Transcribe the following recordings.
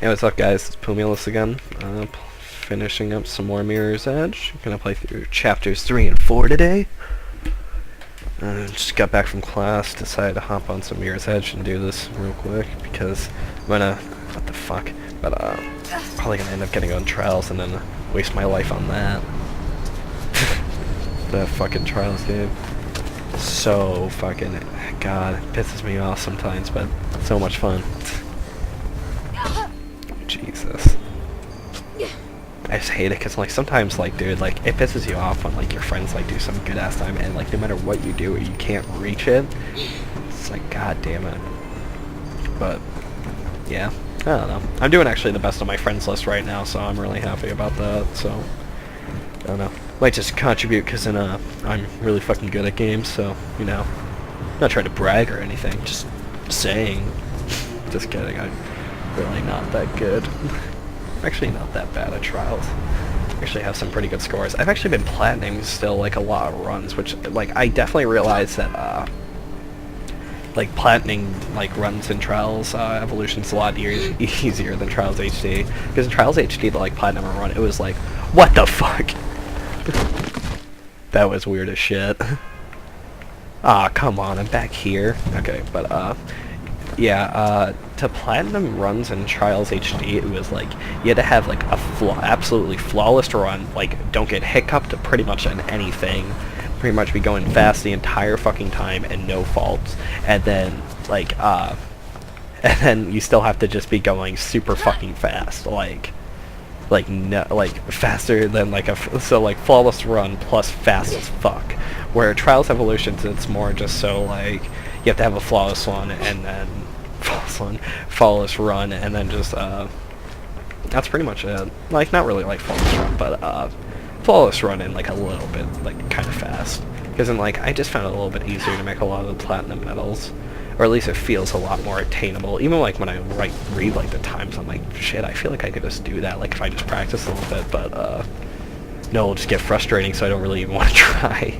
Hey, what's up, guys? It's Poomulus again. Finishing up some more Mirror's Edge. Gonna play through chapters 3 and 4 today. Just got back from class, decided to hop on some Mirror's Edge and do this real quick because I'm gonna... what the fuck? But, probably gonna end up getting on Trials and then waste my life on that. That fucking Trials game. So fucking... God, it pisses me off sometimes, but so much fun. Jesus. I just hate it because, like, sometimes, like, dude, like, it pisses you off when, like, your friends, like, do some good-ass time and, like, no matter what you do, you can't reach it. It's like, god damn it. But, yeah. I don't know. I'm doing, actually, the best on my friends list right now, so I'm really happy about that, so... I don't know. Might just contribute because, I'm really fucking good at games, so, you know. I'm not trying to brag or anything, just saying. Just kidding, I'm really not that good. Actually not that bad at Trials. Actually have some pretty good scores. I've actually been platining still, like, a lot of runs, which, like, I definitely realized that, like, platining, like, runs in Trials Evolution's a lot easier than Trials HD. Because in Trials HD, the, like, platinum run, it was like, what the fuck? That was weird as shit. Ah, come on, I'm back here. Okay, but, yeah, to platinum runs in Trials HD, it was like, you had to have, like, a absolutely flawless run, like, don't get hiccuped pretty much on anything, pretty much be going fast the entire fucking time and no faults, and then, like, and then you still have to just be going super fucking fast, like, no, like, faster than, like, so, like, flawless run plus fast as fuck, where Trials Evolutions, it's more just so, like, you have to have a flawless one, and then flawless run, and then just, that's pretty much it. Like, not really, like, flawless run, but, flawless run in, like, a little bit, like, kind of fast. Because then, like, I just found it a little bit easier to make a lot of the platinum medals. Or at least it feels a lot more attainable. Even, like, when I read, like, the times, I'm like, shit, I feel like I could just do that, like, if I just practice a little bit, but, no, it'll just get frustrating, so I don't really even want to try.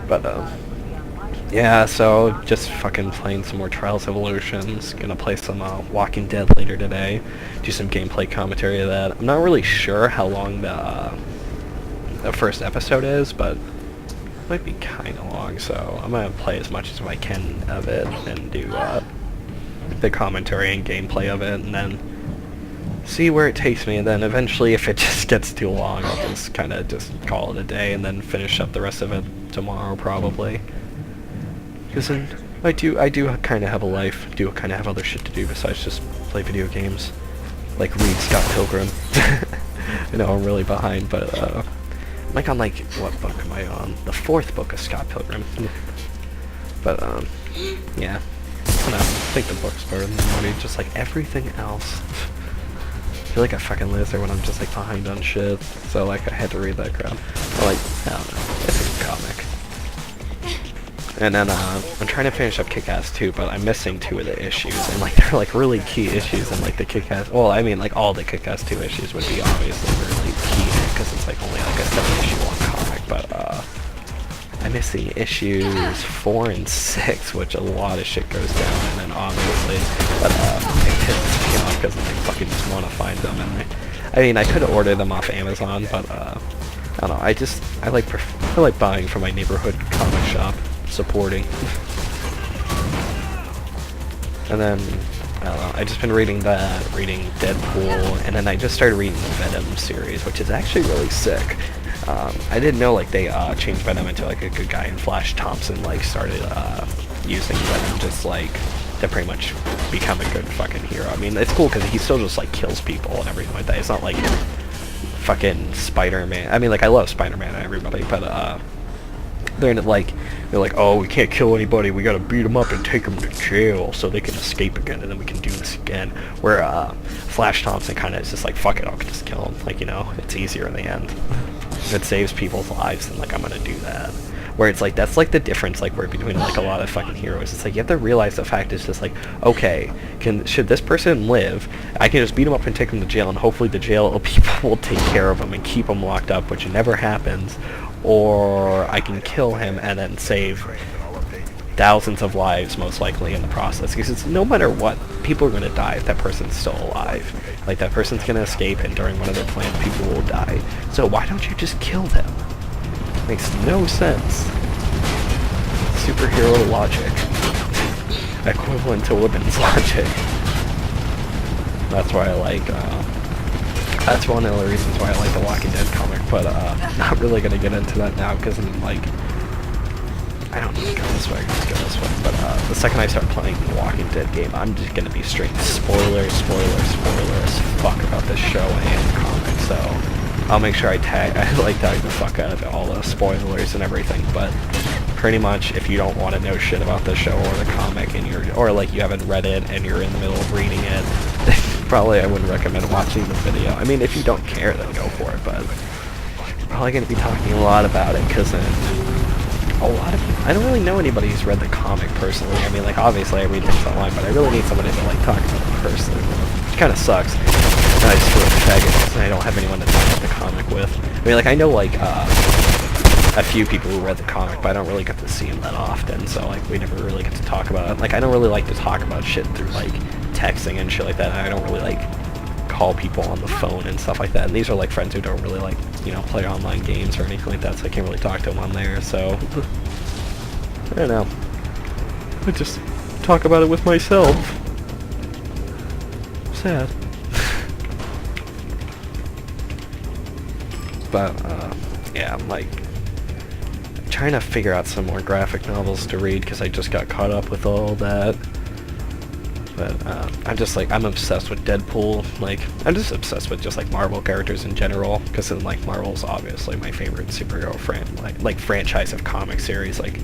But, yeah, so just fucking playing some more Trials Evolutions. Gonna play some Walking Dead later today. Do some gameplay commentary of that. I'm not really sure how long the first episode is, but it might be kind of long, so I'm gonna play as much as I can of it and do the commentary and gameplay of it, and then see where it takes me, and then eventually if it just gets too long, I'll just kind of just call it a day and then finish up the rest of it tomorrow probably. Because then I do kind of have a life, do kind of have other shit to do besides just play video games. Like read Scott Pilgrim. I know I'm really behind, but I'm like on, like, what book am I on? The 4th book of Scott Pilgrim. But yeah. I don't know, I think the book's better than the movie, just like everything else. I feel like I fucking lose there when I'm just, like, behind on shit, so, like, I had to read that crap. But, like, I don't know, it's a comic. And then, I'm trying to finish up Kick-Ass 2, but I'm missing 2 of the issues, and, like, they're, like, really key issues in, like, the Kick-Ass... Well, I mean, like, all the Kick-Ass 2 issues would be obviously really key, because it's, like, only, like, a 7-issue long comic, but, I'm missing issues 4 and 6, which a lot of shit goes down, and then, obviously, but, it pisses me off, because I fucking just want to find them, and I mean, I could order them off Amazon, but, I don't know, I like buying from my neighborhood comic shop. Supporting. And then, I don't know, I've just been reading that, reading Deadpool, and then I just started reading the Venom series, which is actually really sick. I didn't know, like, they changed Venom into, like, a good guy, and Flash Thompson, like, started using Venom just, like, to pretty much become a good fucking hero. I mean, it's cool because he still just, like, kills people and everything like that. It's not like fucking Spider-Man. I mean, like, I love Spider-Man and everybody, but, they're like, oh, we can't kill anybody, we gotta beat them up and take them to jail so they can escape again, and then we can do this again. Where, Flash Thompson kinda is just like, fuck it, I'll just kill him. Like, you know, it's easier in the end. If it saves people's lives, then, like, I'm gonna do that. Where it's like, that's, like, the difference, like, where between, like, a lot of fucking heroes. It's like, you have to realize the fact is just like, okay, should this person live, I can just beat him up and take him to jail, and hopefully the jail people will take care of him and keep him locked up, which never happens. Or I can kill him and then save thousands of lives most likely in the process, because no matter what, people are going to die if that person's still alive. Like, that person's going to escape, and during one of their plans, people will die. So why don't you just kill them? Makes no sense. Superhero logic. Equivalent to women's logic. That's why I like, that's one of the reasons why I like the Walking Dead comic, but not really going to get into that now, because I'm like, I don't need to go this way, just go this way. But the second I start playing the Walking Dead game, I'm just going to be straight spoilers as fuck about this show and comic. So I'll make sure I tag the fuck out of all the spoilers and everything. But pretty much, if you don't want to know shit about the show or the comic, and or like you haven't read it and you're in the middle of reading it, probably I wouldn't recommend watching the video. I mean, if you don't care, then go for it. But I'm probably going to be talking a lot about it, because I don't really know anybody who's read the comic personally. I mean, like, obviously I read things online, but I really need somebody to, like, talk about it personally, which kind of sucks. And I just feel like a faggot, and I don't have anyone to talk about the comic with. I mean, like, I know, like, a few people who read the comic, but I don't really get to see them that often, so, like, we never really get to talk about it. Like, I don't really like to talk about shit through, like, texting and shit like that, and I don't really, like, call people on the phone and stuff like that. And these are, like, friends who don't really, like, you know, play online games or anything like that, so I can't really talk to them on there, so I don't know. I just talk about it with myself. Sad. But, yeah, I'm, like, trying to figure out some more graphic novels to read, because I just got caught up with all that. But, I'm just, like, I'm obsessed with Deadpool. Like, I'm just obsessed with just, like, Marvel characters in general, because then, like, Marvel's obviously my favorite superhero franchise of comic series. Like,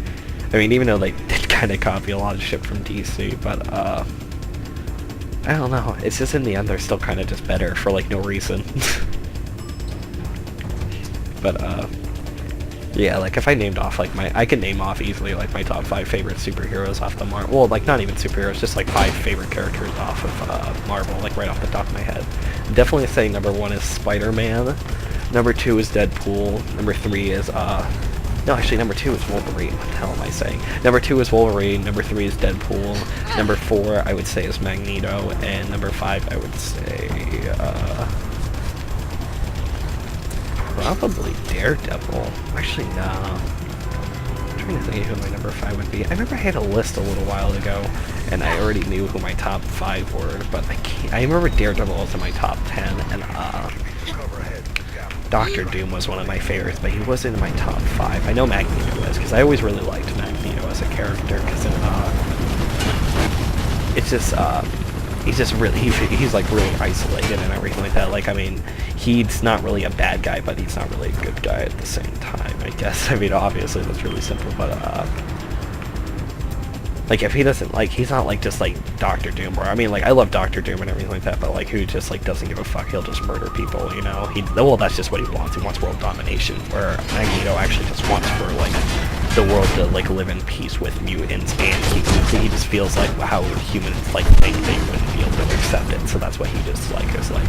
I mean, even though they did kind of copy a lot of shit from DC, but, I don't know. It's just, in the end, they're still kind of just better for, like, no reason. But, yeah, like, if I named off, like, I can name off easily, like, my top 5 favorite superheroes off the Marvel, well, like, not even superheroes, just, like, 5 favorite characters off of, Marvel, like, right off the top of my head. I'm definitely saying number 1 is Spider-Man, number 2 is Deadpool, number 3 is, no, actually, number 2 is Wolverine, what the hell am I saying? Number 2 is Wolverine, number 3 is Deadpool, number 4, I would say, is Magneto, and number 5, I would say, probably Daredevil. Actually, no. I'm trying to think of who my number 5 would be. I remember I had a list a little while ago, and I already knew who my top 5 were, but I can't. I remember Daredevil was in my top 10, and Doctor Doom was one of my favorites, but he wasn't in my top 5. I know Magneto was, because I always really liked Magneto as a character, because it's just, he's just really, he's like really isolated and everything like that. Like, I mean, he's not really a bad guy, but he's not really a good guy at the same time, I guess. I mean, obviously that's really simple, but, like, if he doesn't, like, he's not, like, just, like, Doctor Doom, or, I mean, like, I love Doctor Doom and everything like that, but, like, who just, like, doesn't give a fuck, he'll just murder people, you know? Well, that's just what he wants world domination, where Magneto actually just wants for, like, the world to, like, live in peace with mutants and humans. He just feels like how humans, like, think they wouldn't be able to accept it, so that's what he just, like, is like,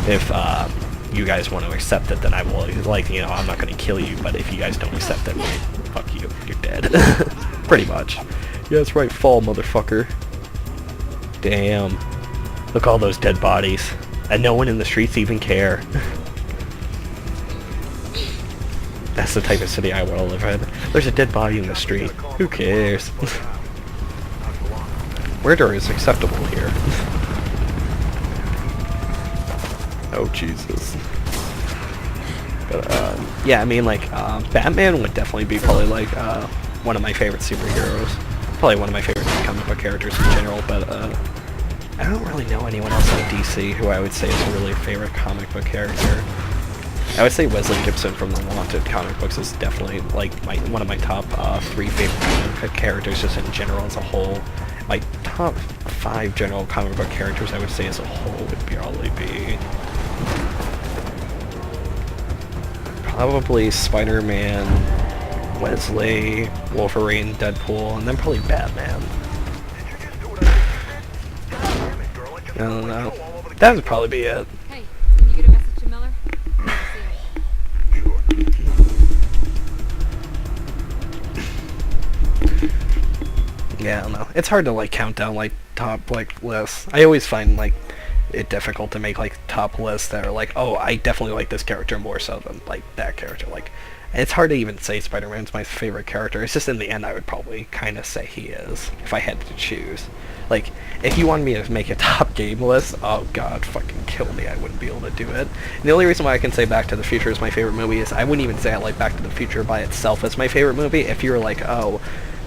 if, you guys want to accept it, then I will, like, you know, I'm not gonna kill you, but if you guys don't accept it, well, fuck you, you're dead. Pretty much. Yeah, that's right, fall, motherfucker. Damn. Look, all those dead bodies. And no one in the streets even care. That's the type of city I want to live in. There's a dead body in the street. Who cares? Murder is acceptable here. Oh, Jesus. But, yeah, I mean, like, Batman would definitely be probably, like, one of my favorite superheroes. Probably one of my favorite comic book characters in general, but, I don't really know anyone else in DC who I would say is a really favorite comic book character. I would say Wesley Gibson from the Wanted comic books is definitely, like, one of my top 3 favorite comic book characters just in general as a whole. My top 5 general comic book characters I would say as a whole would probably be probably Spider-Man, Wesley, Wolverine, Deadpool, and then probably Batman. I don't know. That would probably be it. Hey, can you get a message to Miller? Yeah, I don't know. It's hard to like count down like top like lists. I always find like it difficult to make like top lists that are like, oh, I definitely like this character more so than like that character. Like, and it's hard to even say Spider-Man's my favorite character. It's just in the end I would probably kind of say he is if I had to choose. Like, if you wanted me to make a top game list, oh god, fucking kill me, I wouldn't be able to do it. And the only reason why I can say Back to the Future is my favorite movie is I wouldn't even say I like Back to the Future by itself as my favorite movie. If you're like, oh,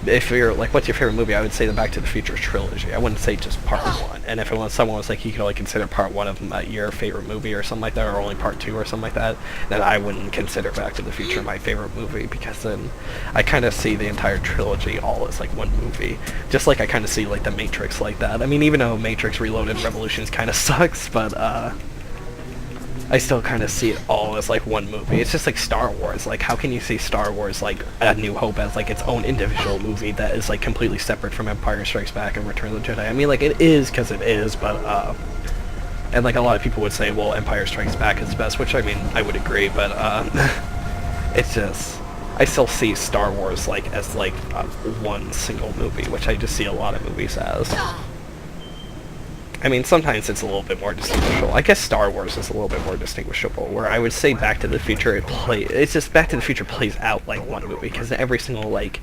if you're like, what's your favorite movie? I would say the Back to the Future trilogy. I wouldn't say just part one. And if it was someone was like, you can only consider part one of your favorite movie or something like that, or only part two or something like that, then I wouldn't consider Back to the Future my favorite movie, because then I kind of see the entire trilogy all as like one movie. Just like I kind of see like the Matrix like that. I mean, even though Matrix Reloaded Revolutions kind of sucks, but I still kind of see it all as like one movie. It's just like Star Wars. Like, how can you see Star Wars like A New Hope as like its own individual movie that is like completely separate from Empire Strikes Back and Return of the Jedi? I mean, like, it is because it is, but and like a lot of people would say, well, Empire Strikes Back is best, which I mean, I would agree, but it's just, I still see Star Wars like as like one single movie, which I just see a lot of movies as. I mean, sometimes it's a little bit more distinguishable. I guess Star Wars is a little bit more distinguishable, where I would say Back to the Future, it's just Back to the Future plays out like one movie, because every single, like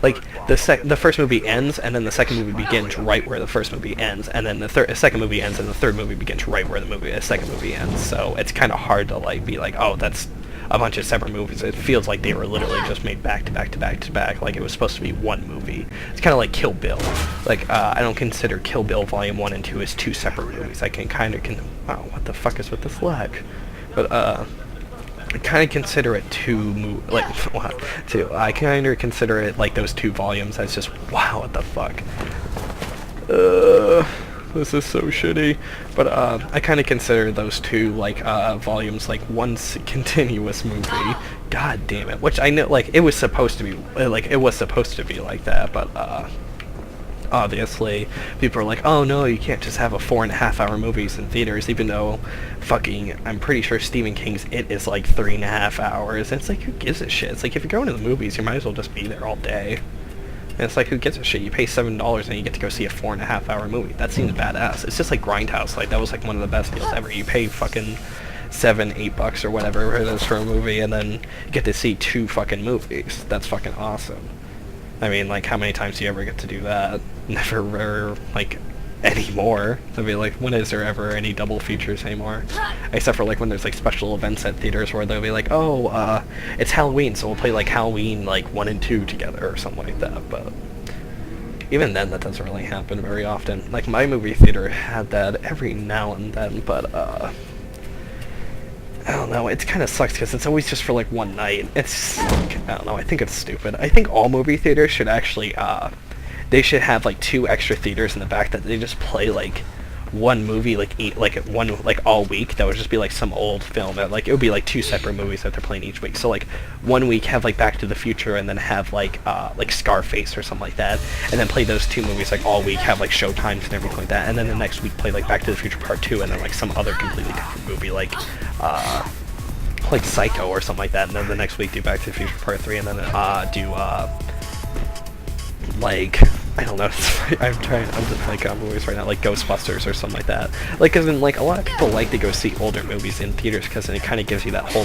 the first movie ends, and then the second movie begins right where the first movie ends, and then the second movie ends, and the third movie begins right where the second movie ends, so it's kind of hard to, like, be like, oh, that's a bunch of separate movies. It feels like they were literally just made back to back to back to back, like it was supposed to be one movie. It's kind of like Kill Bill. Like, I don't consider Kill Bill Volume 1 and 2 as two separate movies. I can kind of wow, what the fuck is with this lag? But, I kind of consider it I kind of consider it, like, those two volumes as just, wow, what the fuck? This is so shitty. But, I kind of consider those two, like, volumes, like, one continuous movie. God damn it. Which I know, like, it was supposed to be like that, but, obviously, people are like, oh no, you can't just have a 4.5-hour movies in theaters, even though fucking, I'm pretty sure Stephen King's It is like 3.5 hours. And it's like, who gives a shit? It's like, if you're going to the movies, you might as well just be there all day. And it's like, who gives a shit? You pay $7 and you get to go see a 4.5-hour movie. That seems badass. It's just like Grindhouse. Like, that was like one of the best deals ever. You pay fucking $7-8 or whatever it is for a movie, and then you get to see 2 fucking movies. That's fucking awesome. I mean, like, how many times do you ever get to do that? Never, like, anymore. I mean, like, when is there ever any double features anymore? Except for, like, when there's, like, special events at theaters where they'll be like, oh, it's Halloween, so we'll play, like, Halloween, like, 1 and 2 together, or something like that, but even then, that doesn't really happen very often. Like, my movie theater had that every now and then, but, I don't know, it kind of sucks because it's always just for, like, one night. It's, like, I don't know, I think it's stupid. I think all movie theaters should actually, they should have, like, 2 extra theaters in the back that they just play, like, one movie, like, all week. That would just be, like, some old film. That, like, it would be, like, 2 separate movies that they're playing each week. So, like, one week have, like, Back to the Future, and then have, like Scarface or something like that. And then play those 2 movies, like, all week, have, like, show times and everything like that. And then the next week play, like, Back to the Future Part 2, and then, like, some other completely different movie, like Psycho or something like that. And then the next week do Back to the Future Part 3, and then, like, I don't know, I'm just like on movies right now, like Ghostbusters or something like that. Like, cause then, like, a lot of people like to go see older movies in theaters, cause then it kind of gives you that whole